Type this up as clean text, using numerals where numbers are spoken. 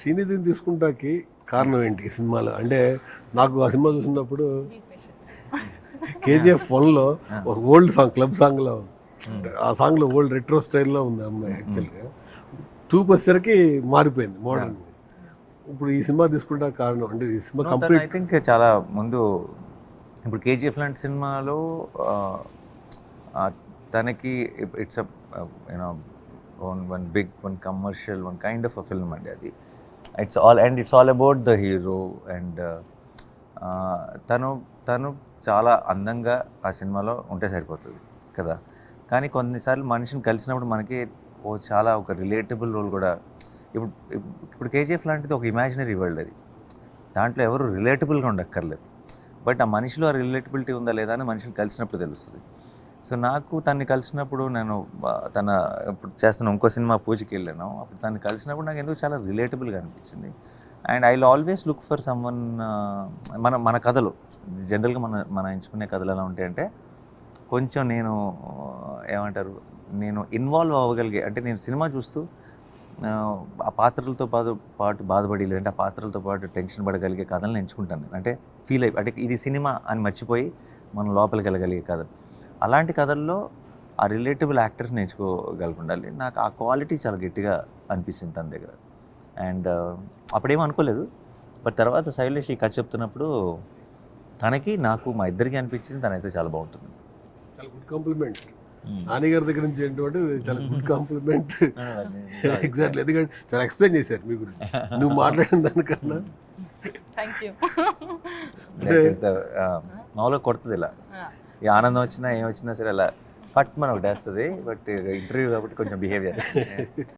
శ్రీనిధిని తీసుకుంటాకి కారణం ఏంటి ఈ సినిమాలో? అంటే నాకు ఆ సినిమా చూసినప్పుడు కేజీఎఫ్ 1లో ఒక ఓల్డ్ సాంగ్, క్లబ్ సాంగ్లో, ఆ సాంగ్లో ఓల్డ్ రెట్రో స్టైల్లో ఉంది అమ్మాయి. యాక్చువల్గా 2కి వచ్చేసరికి మారిపోయింది మోడర్న్. ఇప్పుడు ఈ సినిమా తీసుకుంటా కారణం అంటే ఈ సినిమా కంప్లీట్ ఐ థింక్ చాలా ముందు ఇప్పుడు కేజీఎఫ్ లాంటి సినిమాలో తనకి it's you know one big one commercial one kind of a film అండి అది. It's all about the hero and తను చాలా అందంగా ఆ సినిమాలో ఉంటే సరిపోతుంది కదా. కానీ కొన్నిసార్లు మనిషిని కలిసినప్పుడు మనకి చాలా ఒక రిలేటబుల్ రోల్ కూడా ఇప్పుడు కేజీఎఫ్ లాంటిది ఒక ఇమాజినరీ వరల్డ్ అది. దాంట్లో ఎవరు రిలేటబుల్గా ఉండక్కర్లేదు. బట్ ఆ మనిషిలో ఆ రిలేటబిలిటీ ఉందా లేదా అని మనిషిని కలిసినప్పుడు తెలుస్తుంది. సో నాకు తన్ని కలిసినప్పుడు నేను తన ఇప్పుడు చేస్తున్న ఇంకో సినిమా పూజకి వెళ్ళాను. అప్పుడు తను కలిసినప్పుడు నాకు ఎందుకు చాలా రిలేటబుల్గా అనిపించింది. And I will always look for someone. మన కథలు జనరల్గా మన ఎంచుకునే కథలు ఎలా ఉంటాయంటే కొంచెం నేను ఇన్వాల్వ్ అవ్వగలిగే, అంటే నేను సినిమా చూస్తూ ఆ పాత్రలతో పాటు బాధపడి, లేదంటే ఆ పాత్రలతో పాటు టెన్షన్ పడగలిగే కథలను ఎంచుకుంటాను నేను. అంటే ఫీల్ అయిపోయి, అంటే ఇది సినిమా అని మర్చిపోయి మనం లోపలికి వెళ్ళగలిగే కథలు. అలాంటి కథల్లో ఆ రిలేటబుల్ యాక్టర్స్ని ఎంచుకోగలిగి ఉండాలి. నాకు ఆ క్వాలిటీ చాలా గట్టిగా అనిపించింది తన దగ్గర. అండ్ అప్పుడేమో అనుకోలేదు. బట్ తర్వాత శైలేష్ ఈ కథ చెప్తున్నప్పుడు తనకి నాకు మా ఇద్దరికి అనిపించింది తనైతే చాలా బాగుంటుంది. చాలా గుడ్ కాంప్లిమెంట్. నాన్నగారి దగ్గర నుంచి ఏంటంటే చాలా గుడ్ కాంప్లిమెంట్. ఎగ్జాక్ట్లీ, ఎందుకంటే చాలా ఎక్స్ప్లెయిన్ చేశారు మీ గురించి నువ్వు మాట్లాడిన దానికన్నా. మామూలుగా కొడుతుంది ఇలా, ఈ ఆనందం వచ్చినా ఏం వచ్చినా సరే అలా పట్ మనం ఒకటి వేస్తుంది. బట్ ఇంటర్వ్యూ కాబట్టి కొంచెం బిహేవియర్